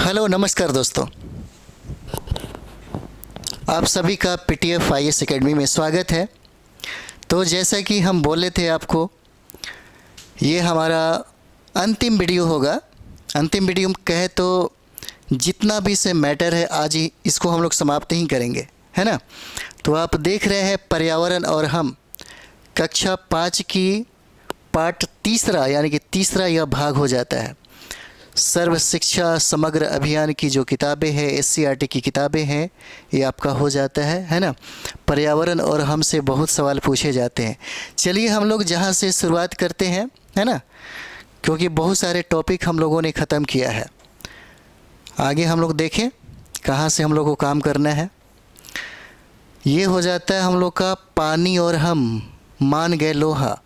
Hello नमस्कार दोस्तों, आप सभी का पीटीएफ आईएएस एकेडमी में स्वागत है। तो जैसा कि हम बोले थे आपको, ये हमारा अंतिम वीडियो होगा। अंतिम वीडियो कहे तो जितना भी से मैटर है आज ही इसको हम लोग समाप्त ही करेंगे, है ना। तो आप देख रहे हैं पर्यावरण और हम कक्षा 5 की पाठ तीसरा, यानी कि तीसरा यह भाग हो जाता है। सर्व शिक्षा समग्र अभियान की जो किताबें हैं, एससीईआरटी की किताबें हैं, ये आपका हो जाता है ना। पर्यावरण और हमसे बहुत सवाल पूछे जाते हैं। चलिए हम लोग जहाँ से शुरुआत करते हैं, है ना, क्योंकि बहुत सारे टॉपिक हम लोगों ने ख़त्म किया है। आगे हम लोग देखें कहाँ से हम लोग को काम करना है। ये हो जाता है हम लोग का पानी और हम मान गए लोहा।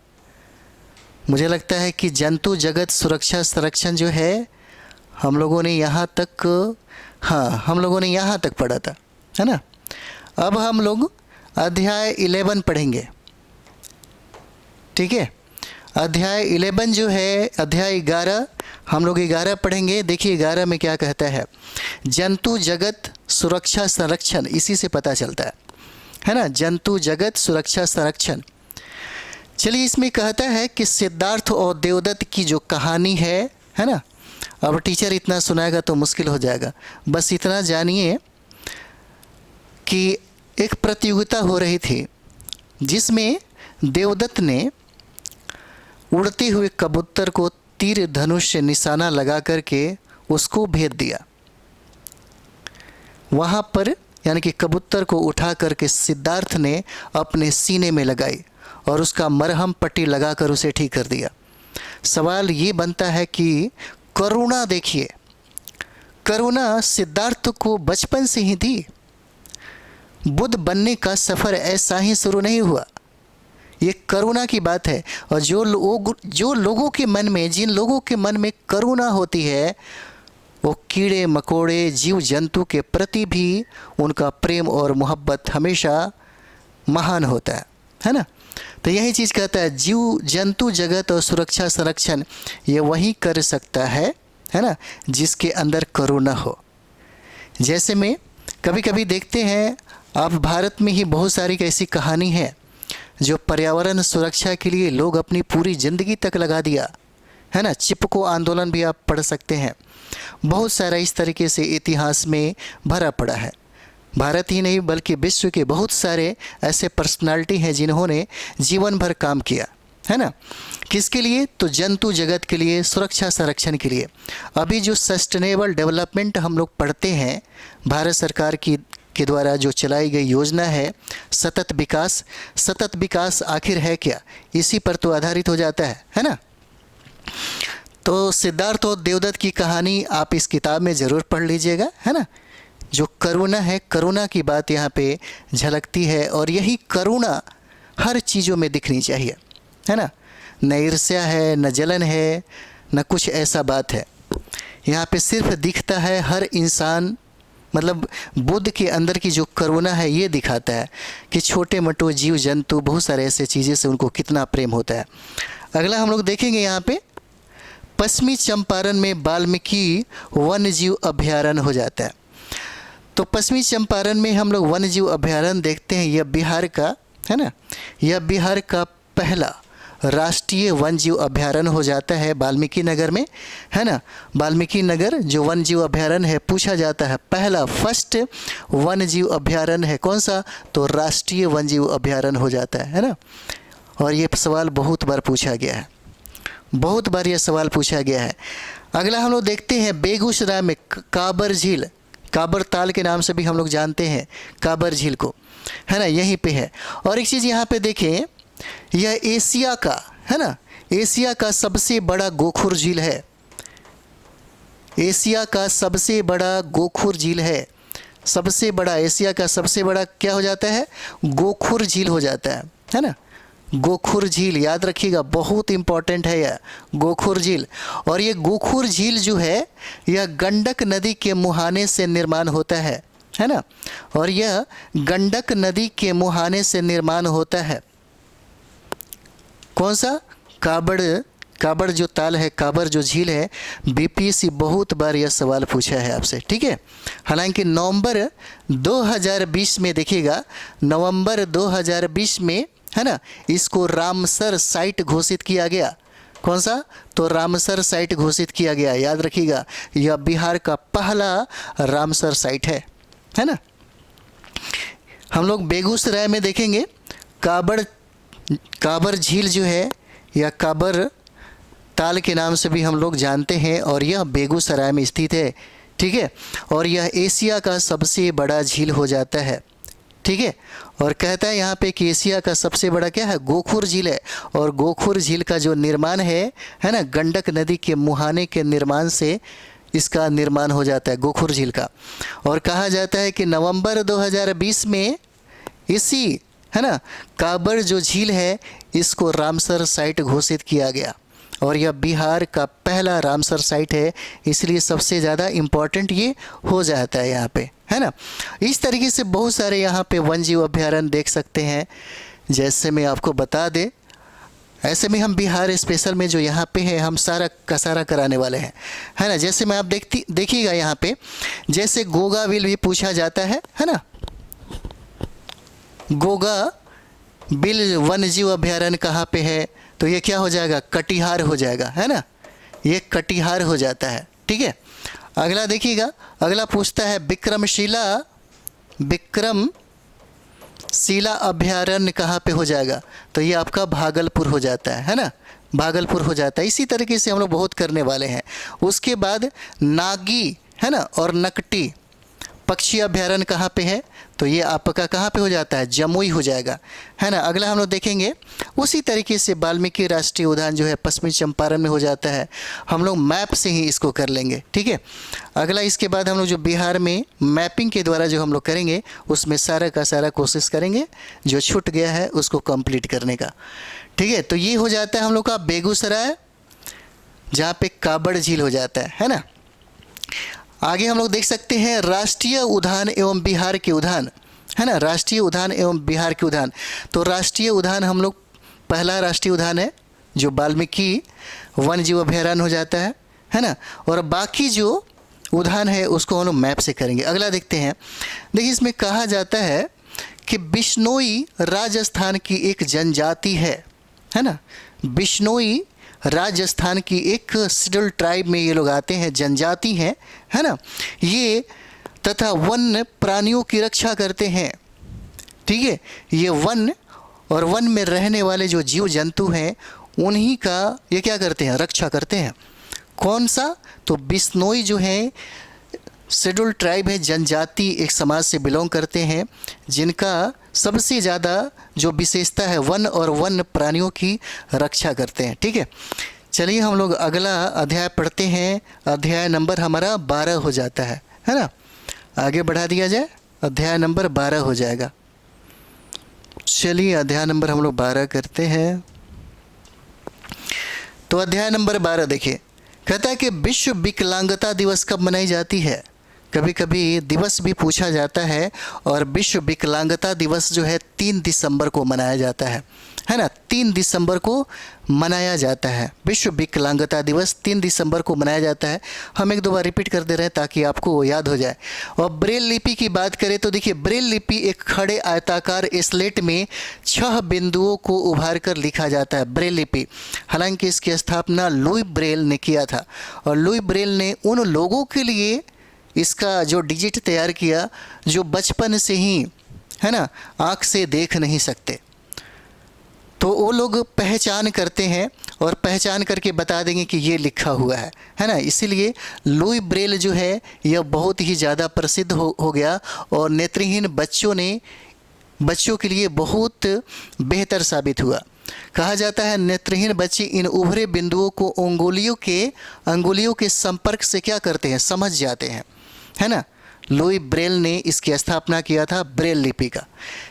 मुझे लगता है कि जंतु जगत सुरक्षा संरक्षण जो है हम लोगों ने यहाँ तक, हाँ हम लोगों ने यहाँ तक पढ़ा था, है ना। अब हम लोग अध्याय 11 पढ़ेंगे, ठीक है। अध्याय 11 जो है, अध्याय 11 हम लोग 11 पढ़ेंगे। देखिए 11 में क्या कहता है, जंतु जगत सुरक्षा संरक्षण, इसी से पता चलता है ना, जंतु जगत सुरक्षा संरक्षण। चलिए इसमें कहता है कि सिद्धार्थ और देवदत्त की जो कहानी है ना। अब टीचर इतना सुनाएगा तो मुश्किल हो जाएगा, बस इतना जानिए कि एक प्रतियोगिता हो रही थी जिसमें देवदत्त ने उड़ते हुए कबूतर को तीर धनुष से निशाना लगा करके उसको भेज दिया। वहाँ पर यानी कि कबूतर को उठा करके सिद्धार्थ ने अपने सीने में लगाई और उसका मरहम पट्टी लगाकर उसे ठीक कर दिया। सवाल ये बनता है कि करुणा, देखिए करुणा सिद्धार्थ को बचपन से ही थी। बुद्ध बनने का सफ़र ऐसा ही शुरू नहीं हुआ, ये करुणा की बात है। और जो लोगों के मन में, जिन लोगों के मन में करुणा होती है, वो कीड़े मकोड़े जीव जंतु के प्रति भी उनका प्रेम और मोहब्बत हमेशा महान होता है ना। तो यही चीज़ कहता है, जीव जंतु जगत और सुरक्षा संरक्षण ये वही कर सकता है ना, जिसके अंदर करुणा हो। जैसे में कभी कभी देखते हैं आप, भारत में ही बहुत सारी ऐसी कहानी है जो पर्यावरण सुरक्षा के लिए लोग अपनी पूरी ज़िंदगी तक लगा दिया, है ना। चिपको आंदोलन भी आप पढ़ सकते हैं। बहुत सारा इस तरीके से इतिहास में भरा पड़ा है। भारत ही नहीं बल्कि विश्व के बहुत सारे ऐसे पर्सनालिटी हैं जिन्होंने जीवन भर काम किया, है ना। किसके लिए? तो जंतु जगत के लिए, सुरक्षा संरक्षण के लिए। अभी जो सस्टेनेबल डेवलपमेंट हम लोग पढ़ते हैं, भारत सरकार के द्वारा जो चलाई गई योजना है सतत विकास। सतत विकास आखिर है क्या? इसी पर तो आधारित हो जाता है ना। तो सिद्धार्थ और देवदत्त की कहानी आप इस किताब में ज़रूर पढ़ लीजिएगा, है ना। जो करुणा है, करुणा की बात यहाँ पे झलकती है और यही करुणा हर चीज़ों में दिखनी चाहिए, है ना। न ईर्ष्या है, न जलन है, न कुछ ऐसा बात है। यहाँ पे सिर्फ दिखता है हर इंसान, मतलब बुद्ध के अंदर की जो करुणा है ये दिखाता है कि छोटे मोटे जीव जंतु, बहुत सारे ऐसे चीज़ें से उनको कितना प्रेम होता है। अगला हम लोग देखेंगे यहाँ पे, पश्चिमी चंपारण में वाल्मीकि वन्य जीव अभयारण्य हो जाता है। तो पश्चिमी चंपारण में हम लोग वन्य जीव अभयारण्य देखते हैं। यह बिहार का, है ना, यह बिहार का पहला राष्ट्रीय वन्य जीव अभयारण्य हो जाता है वाल्मीकि नगर में, है ना। वाल्मीकि नगर जो वन्य जीव अभयारण्य है, पूछा जाता है पहला फर्स्ट वन्य जीव अभयारण्य है कौन सा, तो राष्ट्रीय वन्य जीव अभयारण्य हो जाता है ना। और ये सवाल बहुत बार पूछा गया है, बहुत बार यह सवाल पूछा गया है। अगला हम लोग देखते हैं बेगूसराय में काबर झील, काबर ताल के नाम से भी हम लोग जानते हैं काबर झील को, है ना, यहीं पे है। और एक चीज़ यहाँ पे देखें, यह एशिया का, है ना, एशिया का सबसे बड़ा गोखुर झील है। एशिया का सबसे बड़ा गोखुर झील है। सबसे बड़ा, एशिया का सबसे बड़ा क्या हो जाता है? गोखुर झील हो जाता है ना। गोखुर झील याद रखिएगा, बहुत इम्पॉर्टेंट है यह गोखुर झील। और ये गोखुर झील जो है यह गंडक नदी के मुहाने से निर्माण होता है ना। और यह गंडक नदी के मुहाने से निर्माण होता है। कौन सा? काबर जो ताल है, काबर जो झील है, बीपीएससी बहुत बार यह सवाल पूछा है आपसे, ठीक है। हालांकि नवंबर 2020 में देखिएगा, नवंबर 2020 में है ना, इसको रामसर साइट घोषित किया गया। कौन सा? तो रामसर साइट घोषित किया गया। याद रखिएगा, यह बिहार का पहला रामसर साइट है ना। हम लोग बेगूसराय में देखेंगे काबर झील जो है, या काबर ताल के नाम से भी हम लोग जानते हैं, और यह बेगूसराय में स्थित है, ठीक है। और यह एशिया का सबसे बड़ा झील हो जाता है, ठीक है। और कहता है यहाँ पे कि एशिया का सबसे बड़ा क्या है? गोखुर झील है। और गोखुर झील का जो निर्माण है ना, गंडक नदी के मुहाने के निर्माण से इसका निर्माण हो जाता है, गोखुर झील का। और कहा जाता है कि नवंबर 2020 में इसी है ना काबर जो झील है, इसको रामसर साइट घोषित किया गया। और यह बिहार का पहला रामसर साइट है, इसलिए सबसे ज़्यादा इम्पॉर्टेंट ये हो जाता है यहाँ पे, है ना। इस तरीके से बहुत सारे यहाँ पे वन जीव अभ्यारण्य देख सकते हैं। जैसे मैं आपको बता दें, ऐसे में हम बिहार स्पेशल में जो यहाँ पे है, हम सारा का सारा कराने वाले हैं, है ना। जैसे मैं आप देखिएगा यहाँ पे, जैसे गोगा विल भी पूछा जाता है ना। गोगा बिल वन जीव अभ्यारण्य कहाँ पे है? तो ये क्या हो जाएगा? कटिहार हो जाएगा, है ना। ये कटिहार हो जाता है, ठीक है। अगला देखिएगा, अगला पूछता है विक्रमशिला अभ्यारण्य कहाँ पे हो जाएगा? तो ये आपका भागलपुर हो जाता है ना, भागलपुर हो जाता है। इसी तरीके से हम लोग बहुत करने वाले हैं। उसके बाद नागी है ना, और नकटी पक्षी अभ्यारण्य कहाँ पे है? तो ये आपका कहाँ पे हो जाता है? जमुई हो जाएगा, है ना। अगला हम लोग देखेंगे उसी तरीके से वाल्मीकि राष्ट्रीय उद्यान जो है पश्चिमी चंपारण में हो जाता है। हम लोग मैप से ही इसको कर लेंगे, ठीक है। अगला इसके बाद हम लोग जो बिहार में मैपिंग के द्वारा जो हम लोग करेंगे, उसमें सारा का सारा कोशिश करेंगे जो छूट गया है उसको कंप्लीट करने का, ठीक है। तो ये हो जाता है हम लोग का बेगूसराय, जहाँ पे काबर झील हो जाता है ना। आगे हम लोग देख सकते हैं राष्ट्रीय उद्यान एवं बिहार के उद्यान, है ना। राष्ट्रीय उद्यान एवं बिहार के उद्यान, तो राष्ट्रीय उद्यान हम लोग पहला राष्ट्रीय उद्यान है जो वाल्मीकि वन जीव अभ्यारण्य हो जाता है ना। और बाकी जो उद्यान है उसको हम लोग मैप से करेंगे। अगला देखते हैं, देखिए इसमें कहा जाता है कि बिश्नोई राजस्थान की एक जनजाति है ना। बिश्नोई राजस्थान की एक शेड्यूल ट्राइब में ये लोग आते हैं, जनजाति हैं, है ना। ये तथा वन प्राणियों की रक्षा करते हैं, ठीक है। ये वन और वन में रहने वाले जो जीव जंतु हैं उन्हीं का ये क्या करते हैं? रक्षा करते हैं। कौन सा? तो बिश्नोई जो है शेड्यूल ट्राइब है, जनजाति एक समाज से बिलोंग करते हैं, जिनका सबसे ज़्यादा जो विशेषता है वन और वन प्राणियों की रक्षा करते हैं, ठीक है। चलिए हम लोग अगला अध्याय पढ़ते हैं। अध्याय नंबर हमारा 12 हो जाता है ना। आगे बढ़ा दिया जाए, अध्याय नंबर 12 हो जाएगा। चलिए अध्याय नंबर हम लोग 12 करते हैं। तो अध्याय नंबर 12 देखिए, कहता है कि विश्व विकलांगता दिवस कब मनाई जाती है? कभी कभी दिवस भी पूछा जाता है, और विश्व विकलांगता दिवस जो है 3 दिसंबर को मनाया जाता है ना। 3 दिसंबर को मनाया जाता है विश्व विकलांगता दिवस, 3 दिसंबर को मनाया जाता है। हम एक दो बार रिपीट कर दे रहे हैं ताकि आपको याद हो जाए। और ब्रेल लिपि की बात करें तो देखिए, ब्रेल लिपि एक खड़े आयताकार स्लेट में 6 बिंदुओं को उभार कर लिखा जाता है, ब्रेल लिपि। हालांकि इसकी स्थापना लुई ब्रेल ने किया था, और लुई ब्रेल ने उन लोगों के लिए इसका जो डिजिट तैयार किया जो बचपन से ही है ना आँख से देख नहीं सकते, तो वो लोग पहचान करते हैं और पहचान करके बता देंगे कि ये लिखा हुआ है ना। इसीलिए लुई ब्रेल जो है यह बहुत ही ज़्यादा प्रसिद्ध हो गया, और नेत्रहीन बच्चों के लिए बहुत बेहतर साबित हुआ। कहा जाता है नेत्रहीन बच्चे इन उभरे बिंदुओं को अंगुलियों के संपर्क से क्या करते हैं? समझ जाते हैं, है ना। लुई ब्रेल ने इसकी स्थापना किया था, ब्रेल लिपि का।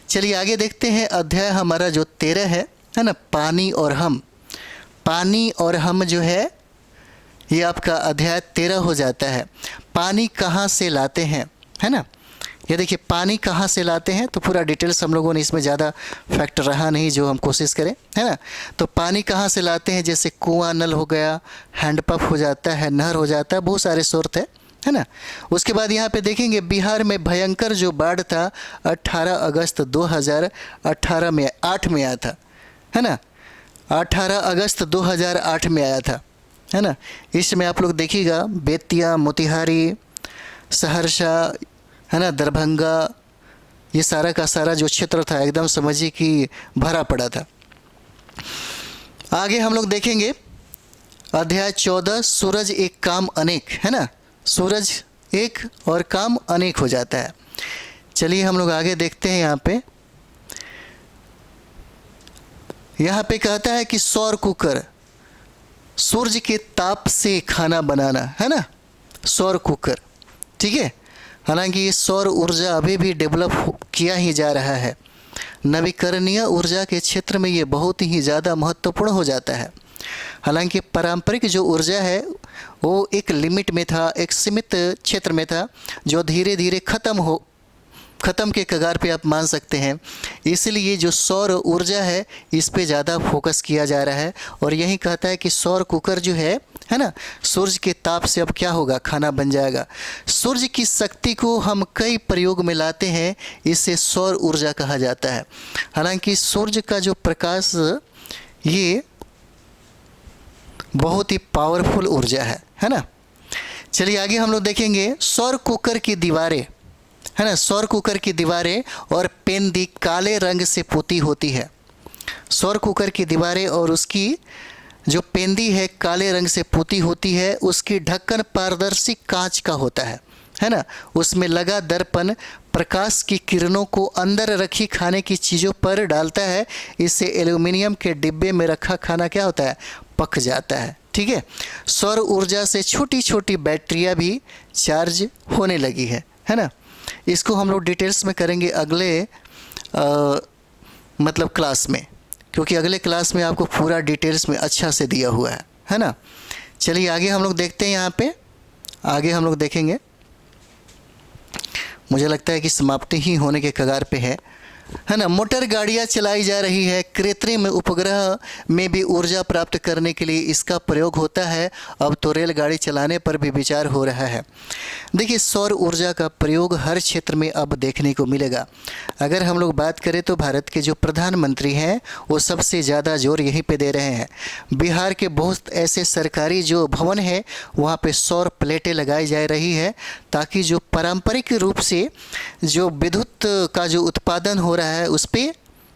चलिए आगे देखते हैं, अध्याय हमारा जो 13 है ना, पानी और हम। पानी और हम जो है ये आपका अध्याय 13 हो जाता है। पानी कहाँ से लाते हैं, है ना। ये देखिए पानी कहाँ से लाते हैं, तो पूरा डिटेल्स हम लोगों ने इसमें ज़्यादा फैक्टर रहा नहीं जो हम कोशिश करें, है ना। तो पानी कहाँ से लाते हैं, जैसे कुआं, नल हो गया, हैंडपंप हो जाता है, नहर हो जाता है, बहुत सारे स्रोत है ना। उसके बाद यहाँ पे देखेंगे बिहार में भयंकर जो बाढ़ था 18 अगस्त 2018 में 8 में आया था, है ना। 18 अगस्त 2008 में आया था, है ना। इसमें आप लोग देखिएगा बेतिया, मोतिहारी, सहरसा, है ना, दरभंगा, ये सारा का सारा जो क्षेत्र था एकदम समझिए कि भरा पड़ा था। आगे हम लोग देखेंगे अध्याय 14 सूरज एक काम अनेक, है ना। सूरज एक और काम अनेक हो जाता है। चलिए हम लोग आगे देखते हैं। यहाँ पे कहता है कि सौर कुकर, सूर्य के ताप से खाना बनाना, है ना, सौर कुकर, ठीक है। हालांकि ये सौर ऊर्जा अभी भी डेवलप किया ही जा रहा है। नवीकरणीय ऊर्जा के क्षेत्र में ये बहुत ही ज़्यादा महत्वपूर्ण हो जाता है। हालांकि पारंपरिक जो ऊर्जा है वो एक लिमिट में था, एक सीमित क्षेत्र में था, जो धीरे धीरे ख़त्म के कगार पे आप मान सकते हैं। इसलिए जो सौर ऊर्जा है इस पे ज़्यादा फोकस किया जा रहा है। और यही कहता है कि सौर कुकर जो है ना, सूर्य के ताप से अब क्या होगा, खाना बन जाएगा। सूर्य की शक्ति को हम कई प्रयोग में लाते हैं, इसे सौर ऊर्जा कहा जाता है। हालांकि सूर्य का जो प्रकाश ये बहुत ही पावरफुल ऊर्जा है ना। चलिए आगे हम लोग देखेंगे सौर कुकर की दीवारें, है ना। सौर कुकर की दीवारें और पेंदी काले रंग से पुती होती है। सौर कुकर की दीवारें और उसकी जो पेंदी है काले रंग से पुती होती है। उसकी ढक्कन पारदर्शी कांच का होता है ना। उसमें लगा दर्पण प्रकाश की किरणों को अंदर रखी खाने की चीज़ों पर डालता है। इससे एल्यूमिनियम के डिब्बे में रखा खाना क्या होता है, पक जाता है, ठीक है। सौर ऊर्जा से छोटी छोटी बैटरियां भी चार्ज होने लगी है ना। इसको हम लोग डिटेल्स में करेंगे अगले मतलब क्लास में, क्योंकि अगले क्लास में आपको पूरा डिटेल्स में अच्छा से दिया हुआ है ना। चलिए आगे हम लोग देखते हैं। यहाँ पे आगे हम लोग देखेंगे, मुझे लगता है कि समाप्ति ही होने के कगार पे है ना। मोटर गाड़ियाँ चलाई जा रही है। कृत्रिम उपग्रह में भी ऊर्जा प्राप्त करने के लिए इसका प्रयोग होता है। अब तो रेलगाड़ी चलाने पर भी विचार हो रहा है। देखिए सौर ऊर्जा का प्रयोग हर क्षेत्र में अब देखने को मिलेगा। अगर हम लोग बात करें तो भारत के जो प्रधानमंत्री हैं वो सबसे ज़्यादा जोर यहीं पे दे रहे हैं। बिहार के बहुत ऐसे सरकारी जो भवन है वहाँ पे सौर प्लेटें लगाई जा रही है, ताकि जो पारंपरिक रूप से जो विद्युत का जो उत्पादन हो रहा है उस पर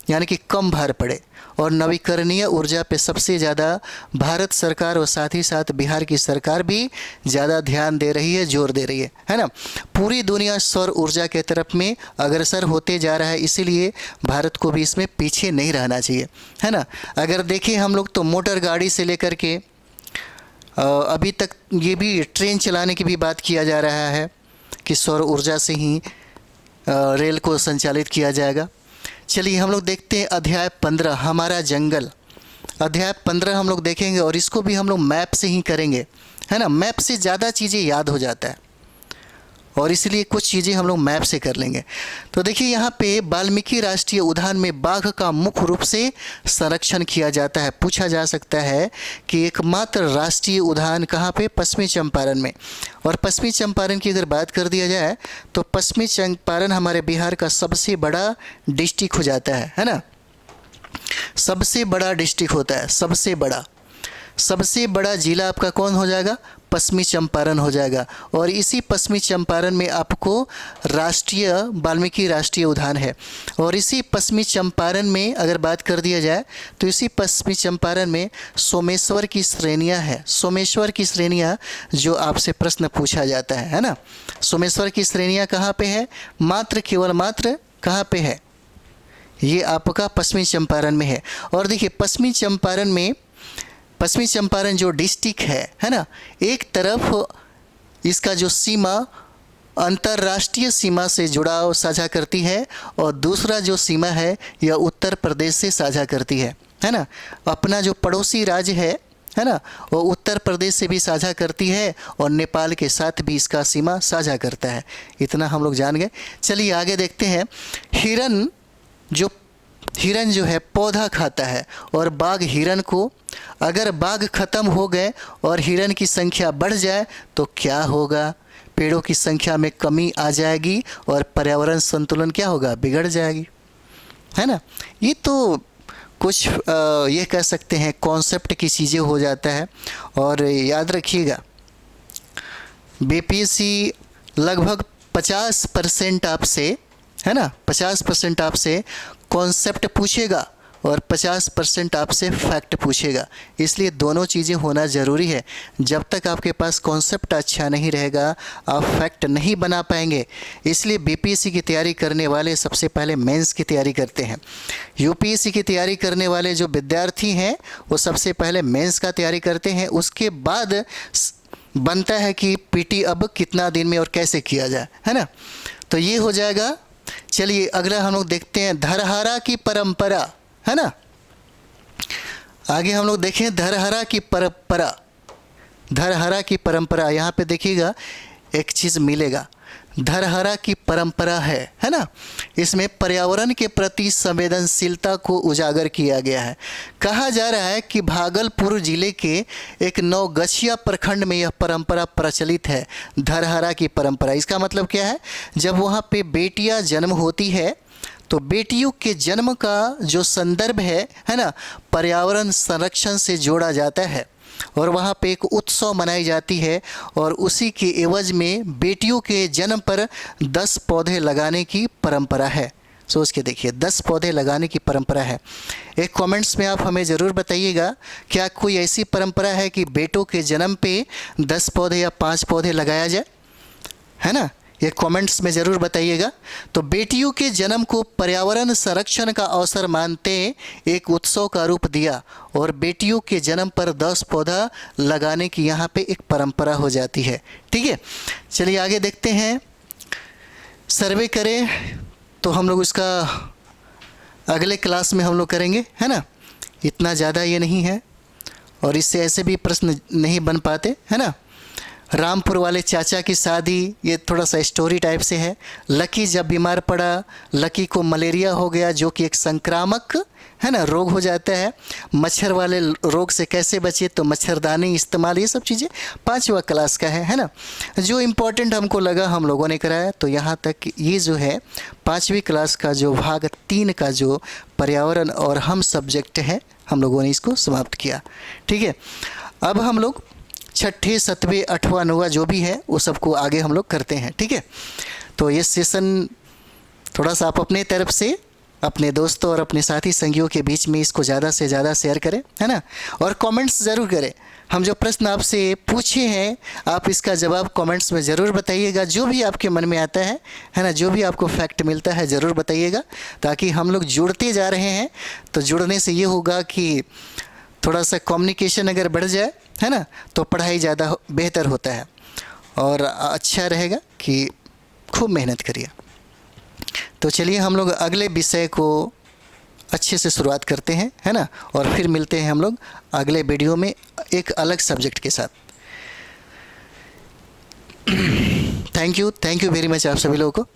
यानी कि कम भार पड़े। और नवीकरणीय ऊर्जा पे सबसे ज़्यादा भारत सरकार और साथ ही साथ बिहार की सरकार भी ज़्यादा ध्यान दे रही है, जोर दे रही है ना। पूरी दुनिया सौर ऊर्जा के तरफ में अग्रसर होते जा रहा है, इसीलिए भारत को भी इसमें पीछे नहीं रहना चाहिए, है ना। अगर देखें हम लोग तो मोटर गाड़ी से लेकर के अभी तक ये भी ट्रेन चलाने की भी बात किया जा रहा है कि सौर ऊर्जा से ही रेल को संचालित किया जाएगा। चलिए हम लोग देखते हैं अध्याय 15 हमारा जंगल। अध्याय 15 हम लोग देखेंगे और इसको भी हम लोग मैप से ही करेंगे, है ना। मैप से ज़्यादा चीज़ें याद हो जाता है और इसलिए कुछ चीज़ें हम लोग मैप से कर लेंगे। तो देखिए यहाँ पे वाल्मीकि राष्ट्रीय उद्यान में बाघ का मुख्य रूप से संरक्षण किया जाता है। पूछा जा सकता है कि एकमात्र राष्ट्रीय उद्यान कहाँ पे, पश्चिमी चंपारण में। और पश्चिमी चंपारण की अगर बात कर दिया जाए तो पश्चिमी चंपारण हमारे बिहार का सबसे बड़ा डिस्ट्रिक्ट हो जाता है ना। सबसे बड़ा डिस्ट्रिक्ट होता है, सबसे बड़ा जिला आपका कौन हो जाएगा, पश्चिमी चंपारण हो जाएगा। और इसी पश्चिमी चंपारण में आपको राष्ट्रीय वाल्मीकि राष्ट्रीय उद्यान है। और इसी पश्चिमी चंपारण में अगर बात कर दिया जाए तो इसी पश्चिमी चंपारण में सोमेश्वर की श्रेणियां हैं। सोमेश्वर की श्रेणियां जो आपसे प्रश्न पूछा जाता है ना। सोमेश्वर की श्रेणियां कहाँ पे है, केवल मात्र कहाँ पे है, ये आपका पश्चिमी चंपारण में है। और देखिए पश्चिमी चंपारण जो डिस्ट्रिक्ट है ना, एक तरफ इसका जो सीमा अंतर्राष्ट्रीय सीमा से जुड़ाव साझा करती है और दूसरा जो सीमा है यह उत्तर प्रदेश से साझा करती है ना। अपना जो पड़ोसी राज्य है ना, वो उत्तर प्रदेश से भी साझा करती है और नेपाल के साथ भी इसका सीमा साझा करता है। इतना हम लोग जान गए। चलिए आगे देखते हैं। हिरन जो है पौधा खाता है और बाघ हिरन को, अगर बाघ खत्म हो गए और हिरन की संख्या बढ़ जाए तो क्या होगा? पेड़ों की संख्या में कमी आ जाएगी और पर्यावरण संतुलन क्या होगा? बिगड़ जाएगी, है ना। ये तो कुछ ये कह सकते हैं कॉन्सेप्ट की चीज़ें हो जाता है। और याद रखिएगा, बीपीएससी लगभग 50% आपसे, है ना, 50% आपसे कॉन्सेप्ट पूछेगा और 50% आपसे फैक्ट पूछेगा। इसलिए दोनों चीज़ें होना ज़रूरी है। जब तक आपके पास कॉन्सेप्ट अच्छा नहीं रहेगा, आप फैक्ट नहीं बना पाएंगे। इसलिए बीपीएससी की तैयारी करने वाले सबसे पहले मेंस की तैयारी करते हैं। यूपीएससी की तैयारी करने वाले जो विद्यार्थी हैं वो सबसे पहले मेंस का तैयारी करते हैं। उसके बाद बनता है कि पीटी अब कितना दिन में और कैसे किया जाए, है ना। तो ये हो जाएगा। चलिए अगला हम लोग देखते हैं धरहरा की परंपरा, है ना। आगे हम लोग देखें धरहरा की परंपरा। धरहरा की परंपरा, यहाँ पे देखिएगा एक चीज़ मिलेगा, धरहरा की परंपरा है ना। इसमें पर्यावरण के प्रति संवेदनशीलता को उजागर किया गया है। कहा जा रहा है कि भागलपुर जिले के एक नवगछिया प्रखंड में यह परंपरा प्रचलित है, धरहरा की परंपरा। इसका मतलब क्या है? जब वहाँ पे बेटियाँ जन्म होती है तो बेटियों के जन्म का जो संदर्भ है ना, पर्यावरण संरक्षण से जोड़ा जाता है और वहाँ पे एक उत्सव मनाई जाती है और उसी के एवज में बेटियों के जन्म पर 10 पौधे लगाने की परंपरा है। सोच के देखिए, 10 पौधे लगाने की परंपरा है। एक कमेंट्स में आप हमें ज़रूर बताइएगा, क्या कोई ऐसी परंपरा है कि बेटों के जन्म पे 10 पौधे या 5 पौधे लगाया जाए, है ना। ये कमेंट्स में ज़रूर बताइएगा। तो बेटियों के जन्म को पर्यावरण संरक्षण का अवसर मानते एक उत्सव का रूप दिया और बेटियों के जन्म पर 10 पौधा लगाने की यहाँ पे एक परंपरा हो जाती है। ठीक है, चलिए आगे देखते हैं। सर्वे करें तो हम लोग उसका अगले क्लास में हम लोग करेंगे, है ना। इतना ज़्यादा ये नहीं है और इससे ऐसे भी प्रश्न नहीं बन पाते, है ना। रामपुर वाले चाचा की शादी, ये थोड़ा सा स्टोरी टाइप से है। लकी जब बीमार पड़ा, लकी को मलेरिया हो गया जो कि एक संक्रामक, है ना, रोग हो जाता है। मच्छर वाले रोग से कैसे बचे, तो मच्छरदानी इस्तेमाल, ये सब चीज़ें 5वां क्लास का है ना। जो इम्पोर्टेंट हमको लगा हम लोगों ने कराया। तो यहाँ तक ये जो है 5वीं क्लास का जो भाग 3 का जो पर्यावरण और हम सब्जेक्ट है, हम लोगों ने इसको समाप्त किया। ठीक है, अब हम लोग 6ठे 7वें 8वां 9वां जो भी है वो सबको आगे हम लोग करते हैं। ठीक है, तो ये सेशन थोड़ा सा आप अपने तरफ से अपने दोस्तों और अपने साथी संगियों के बीच में इसको ज़्यादा से ज़्यादा शेयर करें, है ना। और कमेंट्स ज़रूर करें। हम जो प्रश्न आपसे पूछे हैं आप इसका जवाब कमेंट्स में ज़रूर बताइएगा। जो भी आपके मन में आता है ना, जो भी आपको फैक्ट मिलता है ज़रूर बताइएगा, ताकि हम लोग जुड़ते जा रहे हैं। तो जुड़ने से ये होगा कि थोड़ा सा कम्युनिकेशन अगर बढ़ जाए, है ना, तो पढ़ाई ज़्यादा बेहतर होता है और अच्छा रहेगा कि खूब मेहनत करिए। तो चलिए हम लोग अगले विषय को अच्छे से शुरुआत करते हैं, है ना, और फिर मिलते हैं हम लोग अगले वीडियो में एक अलग सब्जेक्ट के साथ। थैंक यू वेरी मच आप सभी लोगों को।